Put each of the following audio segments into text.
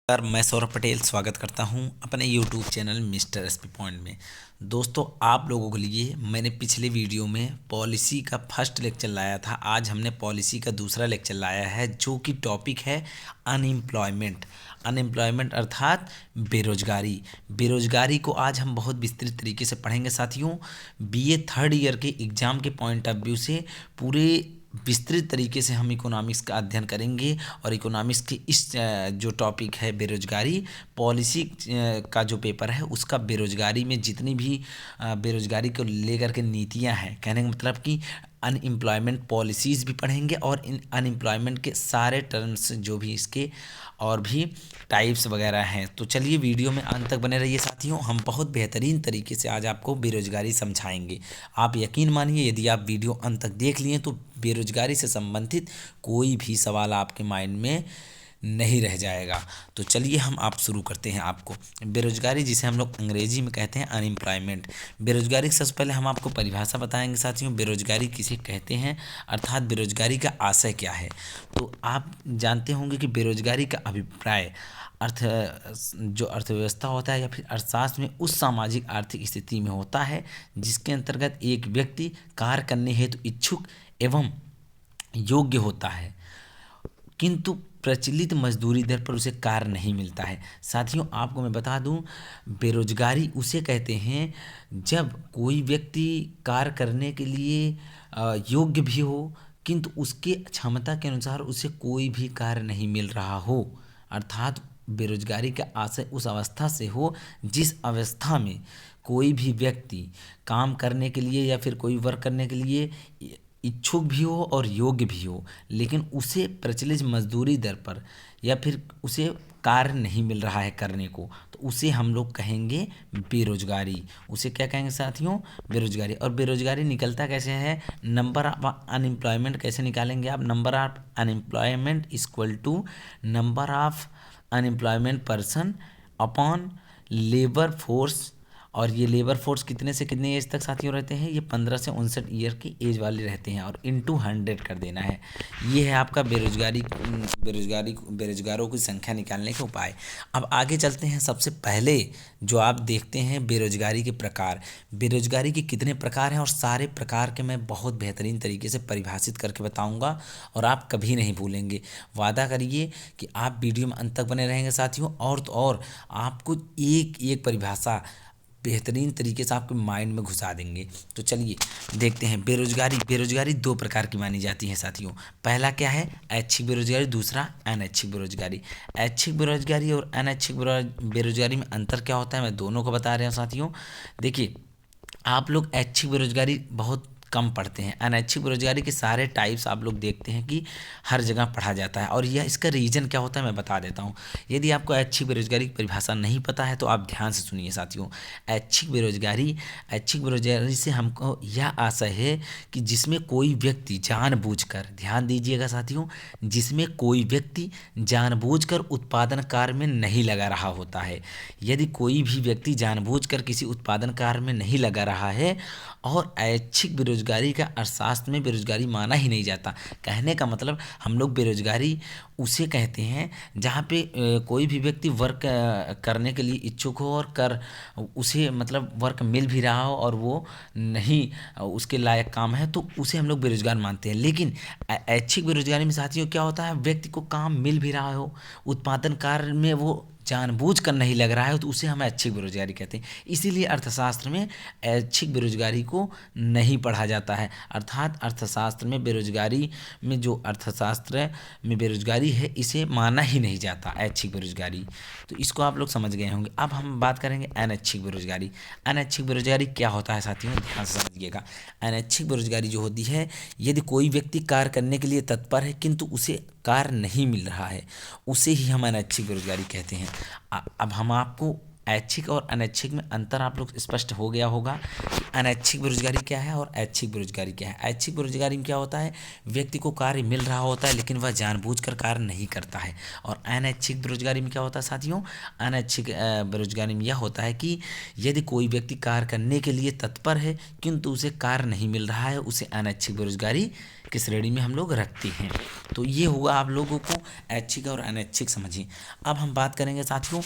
मैं सौरभ पटेल स्वागत करता हूं अपने YouTube channel mister SP point में। दोस्तों, आप लोगों के लिए मैंने पिछले वीडियो में पॉलिसी का फर्स्ट लेक्चर लाया था। आज हमने पॉलिसी का दूसरा लेक्चर लाया है, जो कि टॉपिक है अनएम्प्लॉयमेंट। अनएम्प्लॉयमेंट अर्थात बेरोजगारी। बेरोजगारी को आज हम बहुत विस्तृत तरीके से पढ़ेंगे साथियों। बीए थर्ड ईयर के एग्ज़ाम के पॉइंट ऑफ व्यू से पूरे विस्तृत तरीके से हम इकोनॉमिक्स का अध्ययन करेंगे और इकोनॉमिक्स के इस जो टॉपिक है बेरोजगारी, पॉलिसी का जो पेपर है उसका बेरोजगारी में जितनी भी बेरोजगारी को लेकर के नीतियां हैं, कहने का मतलब कि अनएम्प्लॉयमेंट पॉलिसीज़ भी पढ़ेंगे और इन अनएम्प्लॉयमेंट के सारे टर्म्स जो भी इसके और भी टाइप्स वगैरह हैं। तो चलिए वीडियो में अंत तक बने रहिए साथियों। हम बहुत बेहतरीन तरीके से आज आपको बेरोजगारी समझाएंगे। आप यकीन मानिए, यदि आप वीडियो अंत तक देख लिए तो बेरोजगारी से संबंधित कोई भी सवाल आपके माइंड में नहीं रह जाएगा। तो चलिए हम आप शुरू करते हैं। आपको बेरोजगारी, जिसे हम लोग अंग्रेजी में कहते हैं अनएम्प्लॉयमेंट, बेरोजगारी की सबसे पहले हम आपको परिभाषा बताएंगे साथियों। बेरोजगारी किसे कहते हैं अर्थात बेरोजगारी का आशय क्या है। तो आप जानते होंगे कि बेरोजगारी का अभिप्राय जो अर्थव्यवस्था होता है या फिर अर्थशास्त्र में उस सामाजिक आर्थिक स्थिति में होता है जिसके अंतर्गत एक व्यक्ति कार्य करने हेतु इच्छुक एवं योग्य होता है, किंतु प्रचलित मजदूरी दर पर उसे कार्य नहीं मिलता है। साथियों, आपको मैं बता दूं, बेरोजगारी उसे कहते हैं जब कोई व्यक्ति कार्य करने के लिए योग्य भी हो, किंतु उसके क्षमता के अनुसार उसे कोई भी कार्य नहीं मिल रहा हो। अर्थात बेरोजगारी का आशय उस अवस्था से हो जिस अवस्था में कोई भी व्यक्ति काम करने के लिए या फिर कोई वर्क करने के लिए इच्छुक भी हो और योग्य भी हो, लेकिन उसे प्रचलित मजदूरी दर पर या फिर उसे कार्य नहीं मिल रहा है करने को, तो उसे हम लोग कहेंगे बेरोजगारी। उसे क्या कहेंगे साथियों? बेरोजगारी। और बेरोजगारी निकलता कैसे है? नंबर ऑफ अनएम्प्लॉयमेंट कैसे निकालेंगे आप? Number of unemployment equal to number of unemployment person upon labour force. और ये लेबर फोर्स कितने से कितने एज तक साथियों रहते हैं? ये 15 से 59 ईयर की एज वाले रहते हैं और इनटू 100 कर देना है। ये है आपका बेरोजगारों की संख्या निकालने के उपाय। अब आगे चलते हैं। सबसे पहले जो आप देखते हैं बेरोजगारी के प्रकार। बेरोजगारी के कितने प्रकार हैं और सारे प्रकार के मैं बहुत बेहतरीन तरीके से परिभाषित करके बताऊंगा और आप कभी नहीं भूलेंगे। वादा करिए कि आप वीडियो में अंत तक बने रहेंगे साथियों। और तो और आपको एक एक परिभाषा बेहतरीन तरीके से आपके माइंड में घुसा देंगे। तो चलिए देखते हैं। बेरोजगारी दो प्रकार की मानी जाती है साथियों। पहला क्या है? ऐच्छिक बेरोजगारी, दूसरा अनैच्छिक बेरोजगारी। ऐच्छिक बेरोजगारी और अनैच्छिक बेरोजगारी में अंतर क्या होता है, मैं दोनों को बता रहे हैं साथियों। देखिए, आप लोग ऐच्छिक बेरोजगारी बहुत कम पढ़ते हैं। अनैच्छिक बेरोजगारी के सारे टाइप्स आप लोग देखते हैं कि हर जगह पढ़ा जाता है, और यह इसका रीज़न क्या होता है मैं बता देता हूँ। यदि आपको ऐच्छिक बेरोजगारी की परिभाषा नहीं पता है तो आप ध्यान से सुनिए साथियों। ऐच्छिक बेरोजगारी से हमको यह आशय है कि जिसमें कोई व्यक्ति जानबूझकर, ध्यान दीजिएगा साथियों, जिसमें कोई व्यक्ति जानबूझकर उत्पादन कार्य में नहीं लगा रहा होता है। यदि कोई भी व्यक्ति जानबूझकर किसी उत्पादन कार्य में नहीं लगा रहा है, और ऐच्छिक बेरोजगारी का अर्थशास्त्र में बेरोजगारी माना ही नहीं जाता। कहने का मतलब, हम लोग बेरोजगारी उसे कहते हैं जहाँ पे कोई भी व्यक्ति वर्क करने के लिए इच्छुक हो और उसे मतलब वर्क मिल भी रहा हो और वो नहीं उसके लायक काम है, तो उसे हम लोग बेरोजगार मानते हैं। लेकिन ऐच्छिक बेरोजगारी में साथियों क्या होता है? व्यक्ति को काम मिल भी रहा हो, उत्पादन कार्य में वो जानबूझकर नहीं लग रहा है, तो उसे हम ऐच्छिक बेरोजगारी कहते हैं। इसीलिए अर्थशास्त्र में ऐच्छिक बेरोजगारी को नहीं पढ़ा जाता है। अर्थात अर्थशास्त्र में बेरोजगारी में जो अर्थशास्त्र में बेरोजगारी है, इसे माना ही नहीं जाता ऐच्छिक बेरोजगारी। तो इसको आप लोग समझ गए होंगे। अब हम बात करेंगे अनैच्छिक बेरोजगारी। अनैच्छिक बेरोजगारी क्या होता है साथियों? ध्यान से समझिएगा। अनैच्छिक बेरोजगारी जो होती है, यदि कोई व्यक्ति कार्य करने के लिए तत्पर है किंतु उसे कार्य नहीं मिल रहा है, उसे ही हम अनैच्छिक बेरोजगारी कहते हैं। अब हम आपको ऐच्छिक और अनैच्छिक में अंतर आप लोग स्पष्ट हो गया होगा कि अनैच्छिक बेरोजगारी क्या है और ऐच्छिक बेरोजगारी क्या है। ऐच्छिक बेरोजगारी में क्या होता है, व्यक्ति को कार्य मिल रहा होता है लेकिन वह जानबूझकर कार्य नहीं करता है। और अनैच्छिक बेरोजगारी में क्या होता है साथियों, अनैच्छिक बेरोजगारी में यह होता है कि यदि कोई व्यक्ति कार्य करने के लिए तत्पर है किंतु उसे कार्य नहीं मिल रहा है, उसे अनैच्छिक बेरोजगारी की श्रेणी में हम लोग रखते हैं। तो ये हुआ आप लोगों को ऐच्छिक और अनैच्छिक समझिए। अब हम बात करेंगे साथियों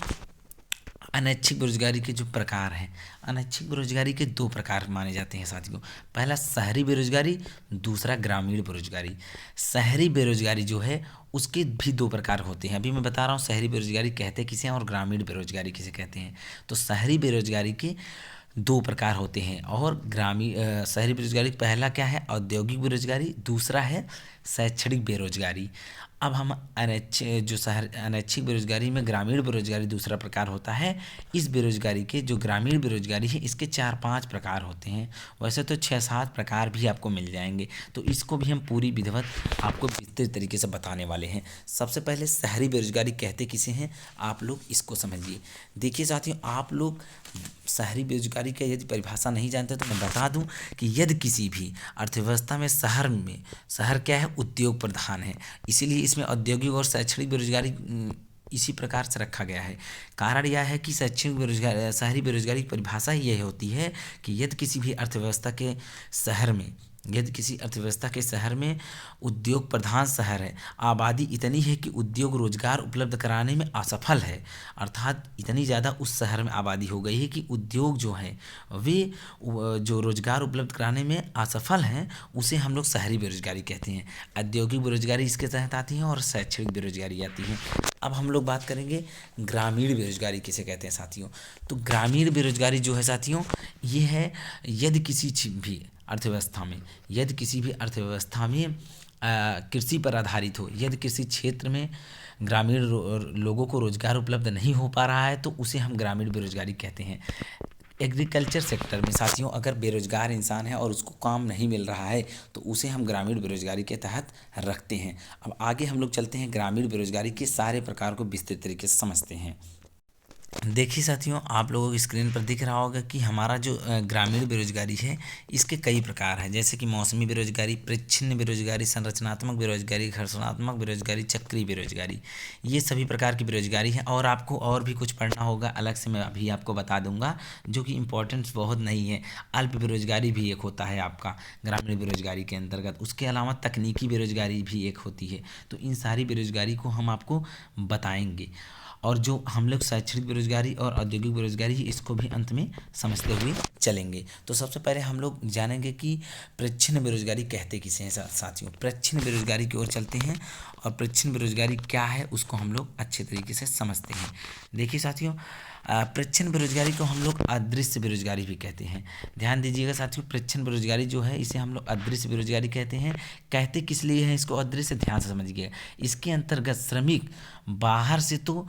अनैच्छिक बेरोजगारी के जो प्रकार हैं। अनैच्छिक बेरोजगारी के दो प्रकार माने जाते हैं साथियों। पहला शहरी बेरोजगारी, दूसरा ग्रामीण बेरोजगारी। शहरी बेरोजगारी जो है उसके भी दो प्रकार होते हैं। अभी मैं बता रहा हूँ शहरी बेरोजगारी कहते किसे हैं और ग्रामीण बेरोजगारी किसे कहते हैं। तो शहरी बेरोजगारी के दो प्रकार होते हैं और ग्रामीण शहरी बेरोजगारी पहला क्या है, औद्योगिक बेरोजगारी, दूसरा है शैक्षणिक बेरोजगारी। अब हम अनैच्छिक बेरोजगारी में ग्रामीण बेरोजगारी दूसरा प्रकार होता है। इस बेरोजगारी के जो ग्रामीण बेरोजगारी है इसके 4-5 प्रकार होते हैं। वैसे तो 6-7 प्रकार भी आपको मिल जाएंगे, तो इसको भी हम पूरी विधिवत आपको विस्तृत तरीके से बताने वाले हैं। सबसे पहले शहरी बेरोजगारी कहते किसे हैं, आप लोग इसको समझिए। देखिए साथियों, आप लोग शहरी बेरोजगारी की यदि परिभाषा नहीं जानते तो मैं बता दूं कि यदि किसी भी अर्थव्यवस्था में शहर क्या है, उद्योग प्रधान है, इसीलिए इसमें औद्योगिक और शैक्षणिक बेरोजगारी इसी प्रकार से रखा गया है। कारण यह है कि शैक्षणिक बेरोजगारी शहरी बेरोजगारी की परिभाषा यह होती है कि यदि किसी अर्थव्यवस्था के शहर में उद्योग प्रधान शहर है, आबादी इतनी है कि उद्योग रोजगार उपलब्ध कराने में असफल है, अर्थात इतनी ज़्यादा उस शहर में आबादी हो गई है कि उद्योग जो है वे जो रोजगार उपलब्ध कराने में असफल हैं, उसे हम लोग शहरी बेरोजगारी कहते हैं। औद्योगिक बेरोजगारी इसके तहत आती है और शैक्षणिक बेरोजगारी आती है। अब हम लोग बात करेंगे ग्रामीण बेरोजगारी किसे कहते हैं साथियों। तो ग्रामीण बेरोजगारी जो है साथियों, ये है यदि किसी भी अर्थव्यवस्था में कृषि पर आधारित हो, यदि किसी क्षेत्र में ग्रामीण लोगों को रोजगार उपलब्ध नहीं हो पा रहा है तो उसे हम ग्रामीण बेरोजगारी कहते हैं। एग्रीकल्चर सेक्टर में साथियों अगर बेरोजगार इंसान है और उसको काम नहीं मिल रहा है तो उसे हम ग्रामीण बेरोजगारी के तहत रखते हैं। अब आगे हम लोग चलते हैं, ग्रामीण बेरोजगारी के सारे प्रकार को विस्तृत तरीके से समझते हैं। देखिए साथियों, आप लोगों की स्क्रीन पर दिख रहा होगा कि हमारा जो ग्रामीण बेरोजगारी है इसके कई प्रकार हैं, जैसे कि मौसमी बेरोजगारी, परिच्छिन्न बेरोजगारी, संरचनात्मक बेरोजगारी, घर्षणात्मक बेरोजगारी, चक्रीय बेरोजगारी। ये सभी प्रकार की बेरोजगारी है और आपको और भी कुछ पढ़ना होगा, अलग से मैं अभी आपको बता दूंगा, जो कि इम्पोर्टेंस बहुत नहीं है। अल्प बेरोजगारी भी एक होता है आपका ग्रामीण बेरोजगारी के अंतर्गत। उसके अलावा तकनीकी बेरोजगारी भी एक होती है। तो इन सारी बेरोजगारी को हम आपको बताएंगे और जो हम लोग शैक्षणिक बेरोजगारी और औद्योगिक बेरोजगारी इसको भी अंत में समझते हुए चलेंगे। तो सबसे पहले हम लोग जानेंगे कि परिच्छिन्न बेरोजगारी कहते किसे हैं साथियों। परिच्छिन्न बेरोजगारी की ओर चलते हैं और परिच्छिन्न बेरोजगारी क्या है उसको हम लोग अच्छे तरीके से समझते हैं। देखिए साथियों, परिच्छिन्न बेरोजगारी को हम लोग अदृश्य बेरोजगारी भी कहते हैं। ध्यान दीजिएगा साथियों, परिच्छिन्न बेरोजगारी जो है इसे हम लोग अदृश्य बेरोजगारी कहते हैं। कहते किस लिए है इसको अदृश्य, ध्यान से समझिए। इसके अंतर्गत श्रमिक बाहर से तो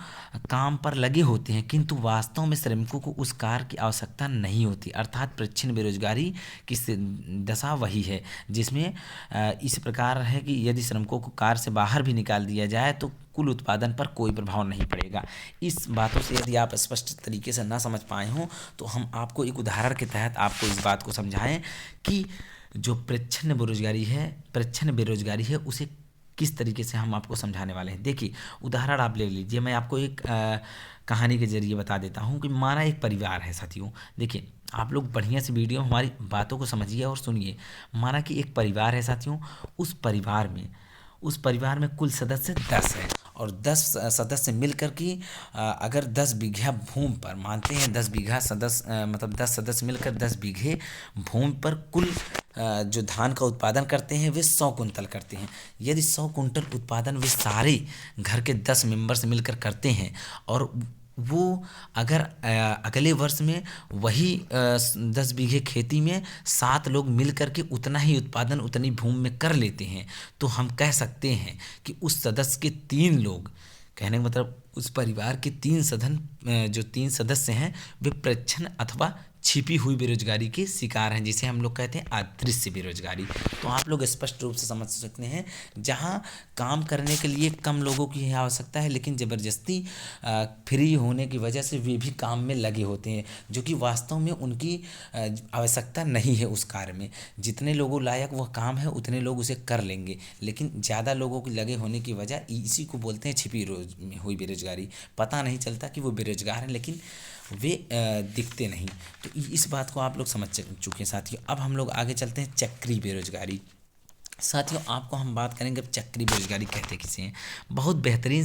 काम पर लगे होते हैं किंतु वास्तव में श्रमिकों को उस कार्य की आवश्यकता नहीं होती, अर्थात परिच्छिन्न बेरोजगारी की दशा वही है जिसमें इस प्रकार है कि यदि श्रमिकों को कार्य से बाहर भी निकाल दिया जाए तो कुल उत्पादन पर कोई प्रभाव नहीं पड़ेगा। इस बातों से यदि आप स्पष्ट तरीके से ना समझ पाए हों तो हम आपको एक उदाहरण के तहत आपको इस बात को समझाएं कि जो परिच्छिन्न बेरोजगारी है उसे किस तरीके से हम आपको समझाने वाले हैं। देखिए उदाहरण आप ले लीजिए, मैं आपको एक कहानी के जरिए बता देता हूँ कि माना एक परिवार है साथियों। देखिए आप लोग बढ़िया से वीडियो हमारी बातों को समझिए और सुनिए। माना कि एक परिवार है साथियों, उस परिवार में कुल सदस्य 10 है और 10 सदस्य मिलकर के अगर 10 बीघा भूमि पर, मानते हैं 10 बीघा सदस्य मतलब 10 सदस्य मिलकर 10 बीघे भूमि पर कुल जो धान का उत्पादन करते हैं वे 100 कुंटल करते हैं। यदि 100 कुंटल उत्पादन वे सारे घर के 10 मेंबर्स मिलकर करते हैं और वो अगर अगले वर्ष में वही 10 बीघे खेती में 7 लोग मिल कर के उतना ही उत्पादन उतनी भूमि में कर लेते हैं तो हम कह सकते हैं कि उस सदस्य के 3 लोग, कहने का मतलब उस परिवार के 3 सदस्य हैं वे परिच्छिन्न अथवा छिपी हुई बेरोजगारी के शिकार हैं, जिसे हम लोग कहते हैं अदृश्य बेरोजगारी। तो आप लोग स्पष्ट रूप से समझ सकते हैं, जहाँ काम करने के लिए कम लोगों की आवश्यकता है, लेकिन ज़बरदस्ती फ्री होने की वजह से वे भी काम में लगे होते हैं, जो कि वास्तव में उनकी आवश्यकता नहीं है उस कार्य में। जितने लोगों लायक वह काम है उतने लोग उसे कर लेंगे, लेकिन ज़्यादा लोगों के लगे होने की वजह, इसी को बोलते हैं छिपी हुई बेरोजगारी। पता नहीं चलता कि वो बेरोजगार हैं, लेकिन वे दिखते नहीं। तो इस बात को आप लोग समझ चुके हैं साथियों। अब हम लोग आगे चलते हैं चक्री बेरोजगारी। साथियों, आपको हम बात करेंगे अब चक्री बेरोजगारी कहते किसे हैं। बहुत बेहतरीन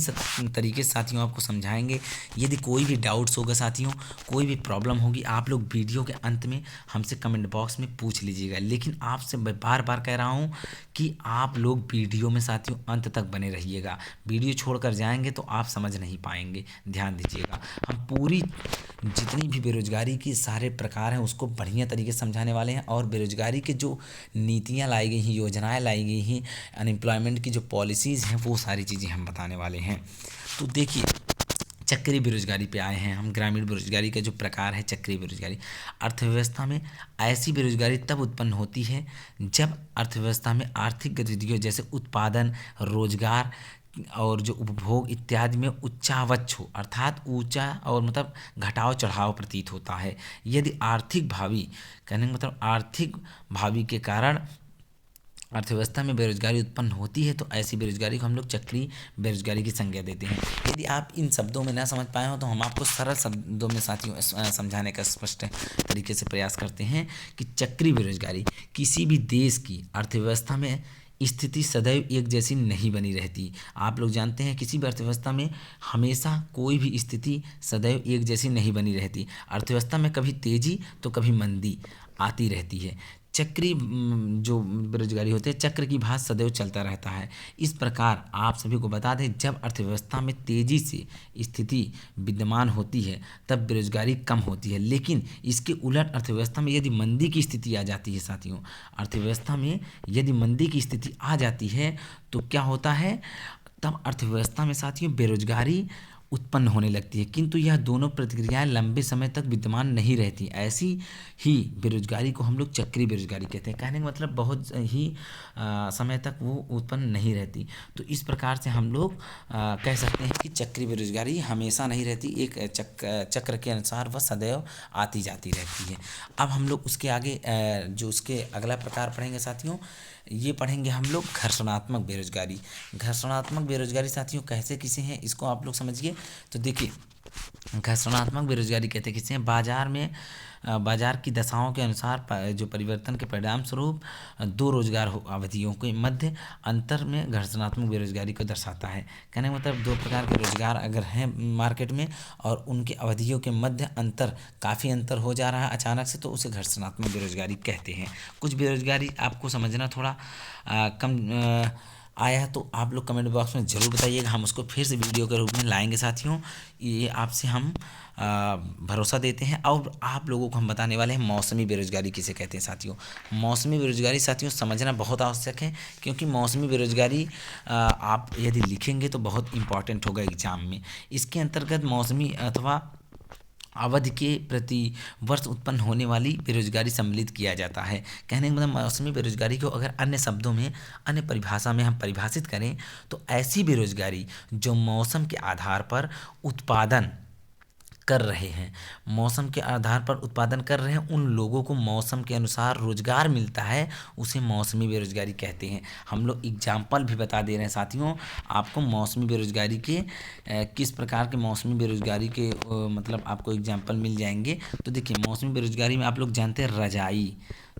तरीके से साथियों आपको समझाएंगे। यदि कोई भी डाउट्स होगा साथियों, कोई भी प्रॉब्लम होगी, आप लोग वीडियो के अंत में हमसे कमेंट बॉक्स में पूछ लीजिएगा। लेकिन आपसे मैं बार बार कह रहा हूँ कि आप लोग वीडियो में साथियों अंत तक बने रहिएगा। वीडियो छोड़कर जाएंगे तो आप समझ नहीं पाएंगे, ध्यान दीजिएगा। हम पूरी जितनी भी बेरोजगारी के सारे प्रकार हैं उसको बढ़िया तरीके से समझाने वाले हैं, और बेरोजगारी के जो नीतियाँ लाई गई हैं, योजनाएं लाई गई हैं, अनएम्प्लॉयमेंट की जो पॉलिसीज़ हैं, वो सारी चीज़ें हम बताने वाले हैं। तो देखिए, चक्री बेरोजगारी पे आए हैं हम। ग्रामीण बेरोजगारी का जो प्रकार है चक्री बेरोजगारी। अर्थव्यवस्था में ऐसी बेरोजगारी तब उत्पन्न होती है जब अर्थव्यवस्था में आर्थिक गतिविधियों जैसे उत्पादन, रोजगार और जो उपभोग इत्यादि में उच्चावच हो, अर्थात ऊंचा और मतलब घटाव चढ़ाव प्रतीत होता है। यदि आर्थिक भावी, कहने का मतलब आर्थिक भावी के कारण अर्थव्यवस्था में बेरोजगारी उत्पन्न होती है, तो ऐसी बेरोजगारी को हम लोग चक्री बेरोजगारी की संज्ञा देते हैं। यदि आप इन शब्दों में ना समझ पाए हो तो हम आपको सरल शब्दों में साथियों समझाने का स्पष्ट तरीके से प्रयास करते हैं कि चक्री बेरोजगारी किसी भी देश की अर्थव्यवस्था में स्थिति सदैव एक जैसी नहीं बनी रहती। आप लोग जानते हैं किसी भी अर्थव्यवस्था में हमेशा कोई भी स्थिति सदैव एक जैसी नहीं बनी रहती। अर्थव्यवस्था में कभी तेजी तो कभी मंदी आती रहती है। चक्री जो बेरोजगारी होते हैं, चक्र की भांति सदैव चलता रहता है। इस प्रकार आप सभी को बता दें, जब अर्थव्यवस्था में तेजी से स्थिति विद्यमान होती है तब बेरोजगारी कम होती है, लेकिन इसके उलट अर्थव्यवस्था में यदि मंदी की स्थिति आ जाती है साथियों, अर्थव्यवस्था में यदि मंदी की स्थिति आ जाती है तो क्या होता है, तब अर्थव्यवस्था में साथियों बेरोजगारी उत्पन्न होने लगती है। किंतु यह दोनों प्रतिक्रियाएं लंबे समय तक विद्यमान नहीं रहती। ऐसी ही बेरोजगारी को हम लोग चक्री बेरोजगारी कहते हैं। कहने का मतलब बहुत ही समय तक वो उत्पन्न नहीं रहती। तो इस प्रकार से हम लोग कह सकते हैं कि चक्री बेरोजगारी हमेशा नहीं रहती, एक चक्र के अनुसार वह सदैव आती जाती रहती है। अब हम लोग उसके आगे जो उसके अगला प्रकार पढ़ेंगे साथियों, ये पढ़ेंगे हम लोग घर्षणात्मक बेरोजगारी। घर्षणात्मक बेरोजगारी साथियों कैसे किसे हैं, इसको आप लोग समझिए। तो देखिए, घर्षणात्मक बेरोजगारी कहते हैं किसे हैं, बाजार की दशाओं के अनुसार जो परिवर्तन के परिणाम स्वरूप दो रोजगार अवधियों के मध्य अंतर में घर्षणात्मक बेरोजगारी को दर्शाता है। कहने का मतलब दो प्रकार के रोजगार अगर हैं मार्केट में और उनके अवधियों के मध्य काफ़ी अंतर हो जा रहा है अचानक से, तो उसे घर्षणात्मक बेरोजगारी कहते हैं। कुछ बेरोजगारी आपको समझना थोड़ा कम आया है तो आप लोग कमेंट बॉक्स में ज़रूर बताइएगा, हम उसको फिर से वीडियो के रूप में लाएंगे साथियों। ये आपसे हम भरोसा देते हैं। और आप लोगों को हम बताने वाले हैं मौसमी बेरोजगारी किसे कहते हैं साथियों। मौसमी बेरोजगारी साथियों समझना बहुत आवश्यक है, क्योंकि मौसमी बेरोजगारी आप यदि लिखेंगे तो बहुत इंपॉर्टेंट होगा एग्जाम में। इसके अंतर्गत मौसमी अथवा अवधि के प्रति वर्ष उत्पन्न होने वाली बेरोजगारी सम्मिलित किया जाता है। कहने का मतलब मौसमी बेरोजगारी को अगर अन्य शब्दों में, अन्य परिभाषा में हम परिभाषित करें तो ऐसी बेरोजगारी जो मौसम के आधार पर उत्पादन कर रहे हैं, मौसम के आधार पर उत्पादन कर रहे हैं, उन लोगों को मौसम के अनुसार रोजगार मिलता है, उसे मौसमी बेरोजगारी कहते हैं। हम लोग एग्जाम्पल भी बता दे रहे हैं साथियों आपको मौसमी बेरोजगारी के किस प्रकार के मौसमी बेरोजगारी के मतलब आपको एग्जाम्पल मिल जाएंगे। तो देखिए, मौसमी बेरोजगारी में आप लोग जानते हैं रजाई,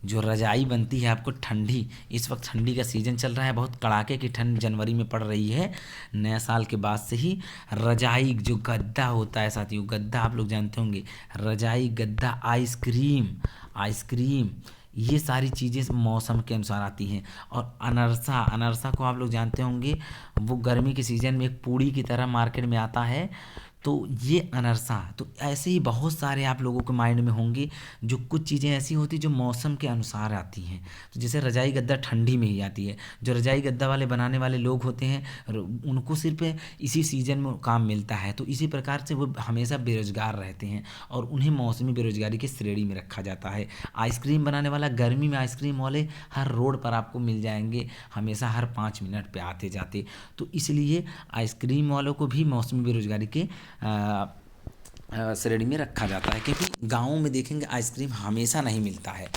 जो रजाई बनती है आपको ठंडी, इस वक्त ठंडी का सीज़न चल रहा है, बहुत कड़ाके की ठंड जनवरी में पड़ रही है नया साल के बाद से ही। रजाई जो गद्दा होता है साथियों, गद्दा आप लोग जानते होंगे, रजाई, गद्दा, आइसक्रीम ये सारी चीज़ें मौसम के अनुसार आती हैं। और अनरसा को आप लोग जानते होंगे, वो गर्मी के सीज़न में एक पूड़ी की तरह मार्केट में आता है, तो ये अनर्सा, तो ऐसे ही बहुत सारे आप लोगों के माइंड में होंगे जो कुछ चीज़ें ऐसी होती जो मौसम के अनुसार आती हैं। तो जैसे रजाई गद्दा ठंडी में ही आती है, जो रजाई गद्दा वाले बनाने वाले लोग होते हैं उनको सिर्फ इसी सीज़न में काम मिलता है। तो इसी प्रकार से वो हमेशा बेरोजगार रहते हैं और उन्हें मौसमी बेरोजगारी की श्रेणी में रखा जाता है। आइसक्रीम बनाने वाला, गर्मी में आइसक्रीम वाले हर रोड पर आपको मिल जाएंगे, हमेशा हर 5 मिनट पे आते जाते। तो इसलिए आइसक्रीम वालों को भी मौसमी बेरोजगारी के श्रेणी में रखा जाता है, क्योंकि गाँव में देखेंगे आइसक्रीम हमेशा नहीं मिलता है।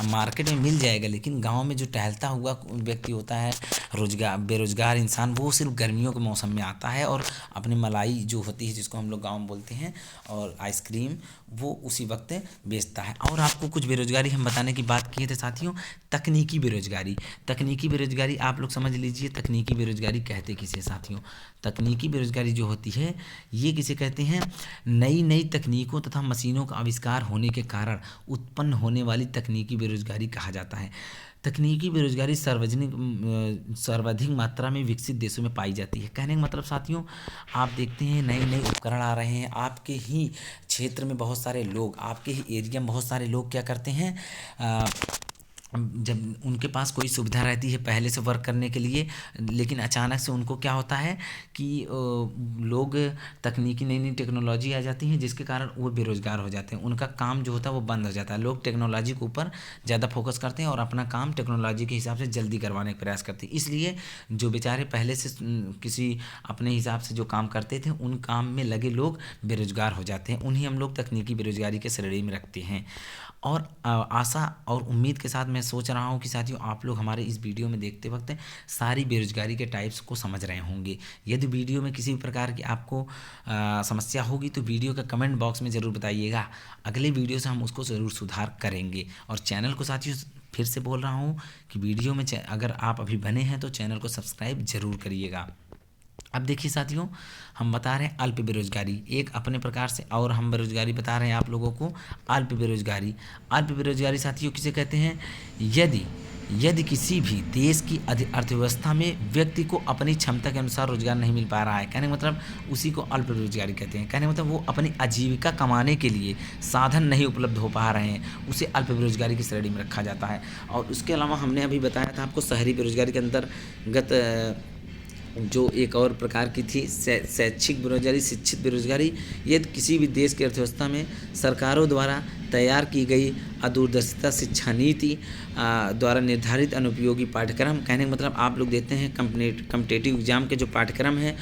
मार्केट में मिल जाएगा, लेकिन गांव में जो टहलता हुआ व्यक्ति होता है, बेरोजगार इंसान, वो सिर्फ गर्मियों के मौसम में आता है और अपनी मलाई जो होती है, जिसको हम लोग गाँव में बोलते हैं, और आइसक्रीम वो उसी वक्त बेचता है। और आपको कुछ बेरोजगारी हम बताने की बात किए थे साथियों, तकनीकी बेरोजगारी। तकनीकी बेरोजगारी आप लोग समझ लीजिए, तकनीकी बेरोजगारी कहते किसे साथियों? तकनीकी बेरोजगारी जो होती है ये किसे कहते हैं? नई नई तकनीकों तथा मशीनों का आविष्कार होने के कारण उत्पन्न होने वाली तकनीकी बेरोजगारी कहा जाता है। तकनीकी बेरोजगारी सर्वाधिक मात्रा में विकसित देशों में पाई जाती है। कहने का मतलब साथियों, आप देखते हैं नए नए उपकरण आ रहे हैं, आपके ही क्षेत्र में बहुत सारे लोग, आपके ही एरिया में बहुत सारे लोग क्या करते हैं, जब उनके पास कोई सुविधा रहती है पहले से वर्क करने के लिए, लेकिन अचानक से उनको क्या होता है कि लोग तकनीकी नई नई टेक्नोलॉजी आ जाती है, जिसके कारण वो बेरोज़गार हो जाते हैं, उनका काम जो होता है वो बंद हो जाता है। लोग टेक्नोलॉजी के ऊपर ज़्यादा फोकस करते हैं और अपना काम टेक्नोलॉजी के हिसाब से जल्दी करवाने का प्रयास करते हैं। इसलिए जो बेचारे पहले से किसी अपने हिसाब से जो काम करते थे, उन काम में लगे लोग बेरोज़गार हो जाते हैं। उन्हें हम लोग तकनीकी बेरोज़गारी के श्रेणी में रखते हैं। और आशा और उम्मीद के साथ मैं सोच रहा हूँ कि साथियों आप लोग हमारे इस वीडियो में देखते वक्त सारी बेरोजगारी के टाइप्स को समझ रहे होंगे। यदि वीडियो में किसी भी प्रकार की आपको समस्या होगी तो वीडियो का कमेंट बॉक्स में ज़रूर बताइएगा, अगले वीडियो से हम उसको ज़रूर सुधार करेंगे। और चैनल को साथियों फिर से बोल रहा हूँ कि वीडियो में अगर आप अभी बने हैं तो चैनल को सब्सक्राइब ज़रूर करिएगा। अब देखिए साथियों, हम बता रहे हैं अल्प बेरोजगारी, एक अपने प्रकार से, और हम बेरोजगारी बता रहे हैं आप लोगों को अल्प बेरोजगारी। अल्प बेरोजगारी साथियों किसे कहते हैं? यदि किसी भी देश की अर्थव्यवस्था में व्यक्ति को अपनी क्षमता के अनुसार रोजगार नहीं मिल पा रहा है, कहने का मतलब उसी को अल्प बेरोजगारी कहते हैं। कहने का मतलब वो अपनी आजीविका कमाने के लिए साधन नहीं उपलब्ध हो पा रहे हैं, उसे अल्प बेरोजगारी की श्रेणी में रखा जाता है। और उसके अलावा हमने अभी बताया था आपको शहरी बेरोजगारी के अंतर्गत जो एक और प्रकार की थी शैक्षिक बेरोजगारी, शिक्षित बेरोजगारी। यदि किसी भी देश की अर्थव्यवस्था में सरकारों द्वारा तैयार की गई अदूरदर्शिता शिक्षा नीति द्वारा निर्धारित अनुपयोगी पाठ्यक्रम, कहने का मतलब आप लोग देते हैं कम्पिटेटिव एग्जाम के जो पाठ्यक्रम हैं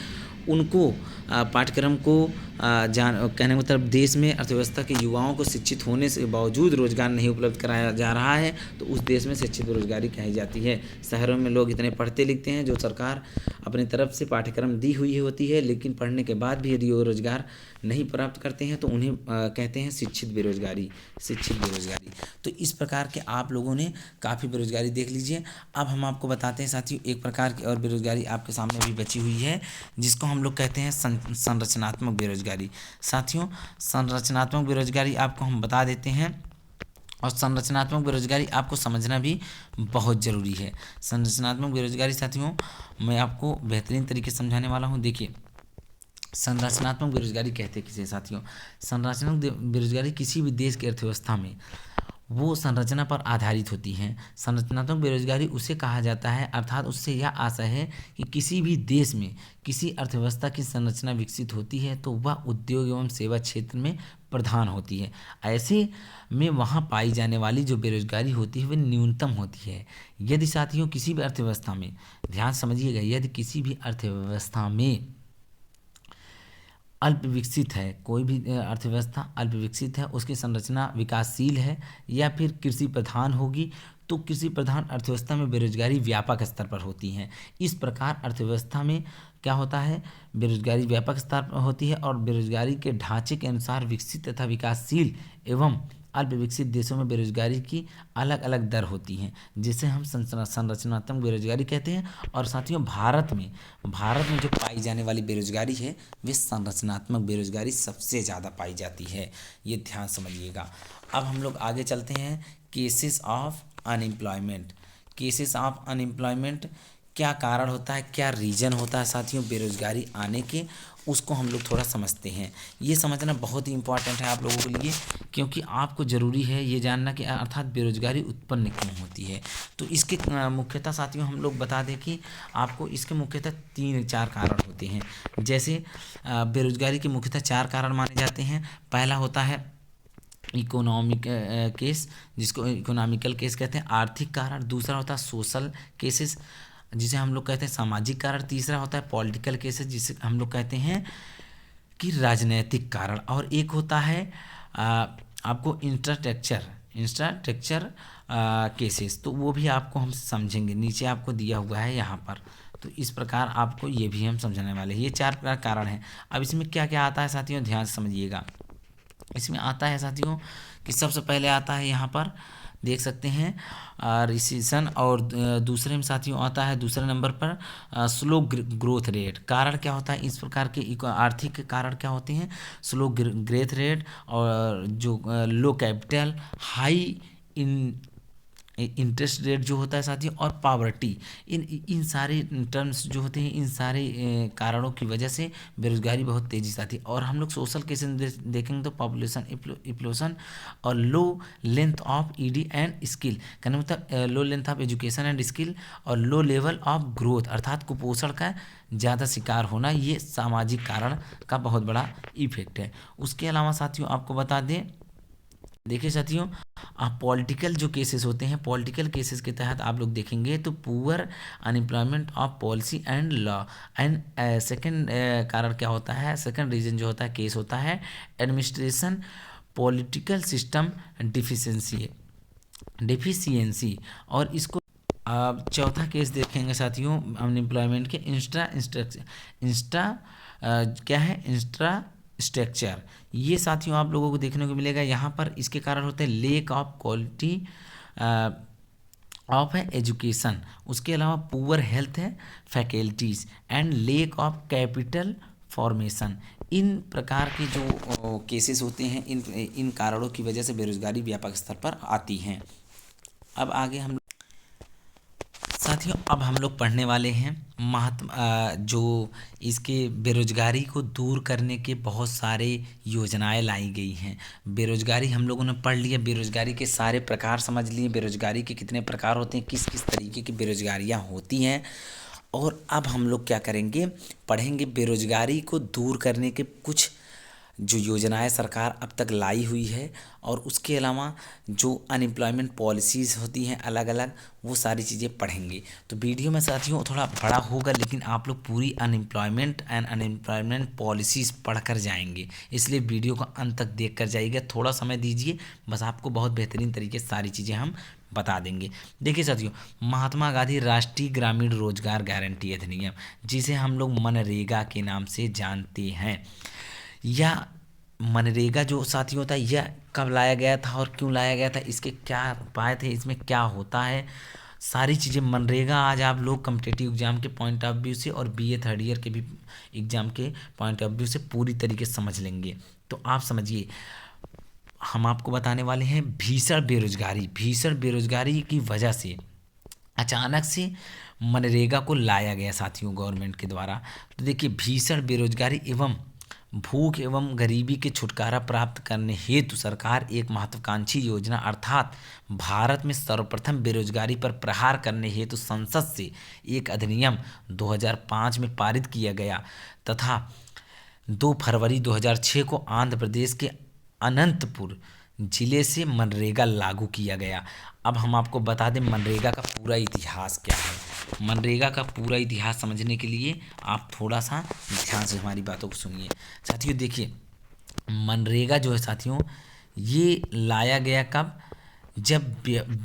उनको पाठ्यक्रम को कहने का मतलब देश में अर्थव्यवस्था के युवाओं को शिक्षित होने से बावजूद रोजगार नहीं उपलब्ध कराया जा रहा है, तो उस देश में शिक्षित बेरोजगारी कही जाती है। शहरों में लोग इतने पढ़ते लिखते हैं, जो सरकार अपनी तरफ से पाठ्यक्रम दी हुई होती है, लेकिन पढ़ने के बाद भी यदि वो रोजगार नहीं प्राप्त करते हैं तो उन्हें कहते हैं शिक्षित बेरोजगारी। तो इस प्रकार के आप लोगों ने काफ़ी बेरोजगारी देख लीजिए। अब हम आपको बताते हैं साथियों एक प्रकार की और बेरोजगारी आपके सामने भी बची हुई है, जिसको हम लोग कहते हैं संरचनात्मक बेरोजगारी। साथियों संरचनात्मक बेरोजगारी आपको हम बता देते हैं, और संरचनात्मक बेरोजगारी आपको समझना भी बहुत ज़रूरी है। संरचनात्मक बेरोजगारी साथियों मैं आपको बेहतरीन तरीके से समझाने वाला हूँ। देखिए, संरचनात्मक बेरोजगारी कहते हैं किसे साथियों? संरचनात्मक बेरोजगारी किसी भी देश की अर्थव्यवस्था में वो संरचना पर आधारित होती हैं। संरचनात्मक बेरोजगारी उसे कहा जाता है, अर्थात उससे यह आशय है कि किसी भी देश में किसी अर्थव्यवस्था की संरचना विकसित होती है तो वह उद्योग एवं सेवा क्षेत्र में प्रधान होती है। ऐसे में वहाँ पाई जाने वाली जो बेरोजगारी होती है वह न्यूनतम होती है। यदि साथियों किसी भी अर्थव्यवस्था में, ध्यान समझिएगा, यदि किसी भी अर्थव्यवस्था में अल्प विकसित है, कोई भी अर्थव्यवस्था अल्प विकसित है, उसकी संरचना विकासशील है या फिर कृषि प्रधान होगी, तो कृषि प्रधान अर्थव्यवस्था में बेरोजगारी व्यापक स्तर पर होती हैं। इस प्रकार अर्थव्यवस्था में क्या होता है? बेरोजगारी व्यापक स्तर पर होती है और बेरोजगारी के ढांचे के अनुसार विकसित तथा विकासशील एवं अल्प विकसित देशों में बेरोजगारी की अलग अलग दर होती हैं, जिसे हम संरचनात्मक बेरोजगारी कहते हैं। और साथियों भारत में जो पाई जाने वाली बेरोजगारी है वे संरचनात्मक बेरोजगारी सबसे ज़्यादा पाई जाती है, ये ध्यान समझिएगा। अब हम लोग आगे चलते हैं। केसेस ऑफ अनएम्प्लॉयमेंट क्या कारण होता है, क्या रीज़न होता है साथियों बेरोजगारी आने के, उसको हम लोग थोड़ा समझते हैं। ये समझना बहुत ही इम्पोर्टेंट है आप लोगों के लिए, क्योंकि आपको ज़रूरी है ये जानना कि अर्थात बेरोजगारी उत्पन्न क्यों होती है। तो इसके मुख्यतः साथियों हम लोग बता दें कि आपको इसके मुख्यतः 3-4 कारण होते हैं। जैसे बेरोजगारी के मुख्यतः 4 कारण माने जाते हैं। पहला होता है इकोनॉमिक केस, जिसको इकोनॉमिकल केस कहते हैं, आर्थिक कारण। दूसरा होता है सोशल केसेस, जिसे हम लोग कहते हैं सामाजिक कारण। तीसरा होता है पॉलिटिकल केसेस, जिसे हम लोग कहते हैं कि राजनैतिक कारण। और एक होता है आपको इंफ्रास्ट्रक्चर केसेस, तो वो भी आपको हम समझेंगे, नीचे आपको दिया हुआ है यहाँ पर। तो इस प्रकार आपको ये भी हम समझाने वाले हैं। ये 4 कारण हैं। अब इसमें क्या क्या आता है साथियों, ध्यान से समझिएगा। इसमें आता है साथियों कि सबसे पहले आता है यहाँ पर देख सकते हैं रिसेशन, और दूसरे में साथियों आता है दूसरे नंबर पर स्लो ग्रोथ रेट। कारण क्या होता है इस प्रकार के आर्थिक कारण क्या होते हैं, स्लो ग्रोथ रेट, और जो low capital, high in interest rate जो होता है साथियों, और पावर्टी। इन सारे टर्म्स जो होते हैं, इन सारे कारणों की वजह से बेरोजगारी बहुत तेज़ी से आती है। और हम लोग सोशल केसेस देखेंगे तो पॉपुलेशन इप्लोशन, और low length of ED and skill, कहने मतलब low length of education and skill, और लो लेवल ऑफ ग्रोथ, अर्थात कुपोषण का ज़्यादा शिकार होना, ये सामाजिक कारण का बहुत बड़ा इफेक्ट है। उसके अलावा साथियों आपको बता दें, देखिए साथियों, आप पॉलिटिकल जो केसेस होते हैं, पॉलिटिकल केसेस के तहत आप लोग देखेंगे तो poor unemployment of policy and law. And second कारण क्या होता है, सेकंड रीजन जो होता है केस होता है एडमिनिस्ट्रेशन पॉलिटिकल सिस्टम डिफिशियंसी। और इसको आप चौथा केस देखेंगे साथियों अनएम्प्लॉयमेंट के क्या है इंफ्रास्ट्रक्चर। ये साथियों आप लोगों को देखने को मिलेगा यहाँ पर। इसके कारण होते हैं lack of quality of education, उसके अलावा पुअर हेल्थ है faculties, and lack of capital formation. इन प्रकार के जो केसेस होते हैं, इन कारणों की वजह से बेरोजगारी व्यापक स्तर पर आती हैं। अब आगे हम साथियों, अब हम लोग पढ़ने वाले हैं जो इसके बेरोजगारी को दूर करने के बहुत सारे योजनाएं लाई गई हैं। बेरोजगारी हम लोगों ने पढ़ लिया, बेरोजगारी के सारे प्रकार समझ लिए, बेरोजगारी के कितने प्रकार होते हैं, किस किस तरीके की बेरोजगारियां होती हैं। और अब हम लोग क्या करेंगे, पढ़ेंगे बेरोजगारी को दूर करने के कुछ जो योजनाएं सरकार अब तक लाई हुई है, और उसके अलावा जो अनएम्प्लॉयमेंट पॉलिसीज़ होती हैं अलग अलग, वो सारी चीज़ें पढ़ेंगे। तो वीडियो में साथियों थोड़ा बड़ा होगा, लेकिन आप लोग पूरी अनएम्प्लॉयमेंट पॉलिसीज़ पढ़ कर जाएंगे, इसलिए वीडियो को अंत तक देख कर जाइएगा। थोड़ा समय दीजिए, बस आपको बहुत बेहतरीन तरीके से सारी चीज़ें हम बता देंगे। देखिए साथियों, महात्मा गांधी राष्ट्रीय ग्रामीण रोजगार गारंटी अधिनियम, जिसे हम लोग मनरेगा के नाम से जानते हैं, या मनरेगा जो साथी होता है, यह कब लाया गया था और क्यों लाया गया था, इसके क्या उपाय थे, इसमें क्या होता है, सारी चीज़ें मनरेगा आज आप लोग कॉम्पिटिटिव एग्जाम के पॉइंट ऑफ व्यू से और बीए थर्ड ईयर के भी एग्जाम के पॉइंट ऑफ व्यू से पूरी तरीके से समझ लेंगे। तो आप समझिए, हम आपको बताने वाले हैं भीषण बेरोजगारी की वजह से अचानक से मनरेगा को लाया गया साथियों गवर्नमेंट के द्वारा। तो देखिए, भीषण बेरोजगारी एवं भूख एवं गरीबी के छुटकारा प्राप्त करने हेतु सरकार एक महत्वाकांक्षी योजना अर्थात भारत में सर्वप्रथम बेरोजगारी पर प्रहार करने हेतु संसद से एक अधिनियम 2005 में पारित किया गया तथा 2 फरवरी 2006 को आंध्र प्रदेश के अनंतपुर जिले से मनरेगा लागू किया गया। अब हम आपको बता दें मनरेगा का पूरा इतिहास क्या है। मनरेगा का पूरा इतिहास समझने के लिए आप थोड़ा सा ध्यान से हमारी बातों को सुनिए। साथियों देखिए, मनरेगा जो है साथियों, ये लाया गया कब, जब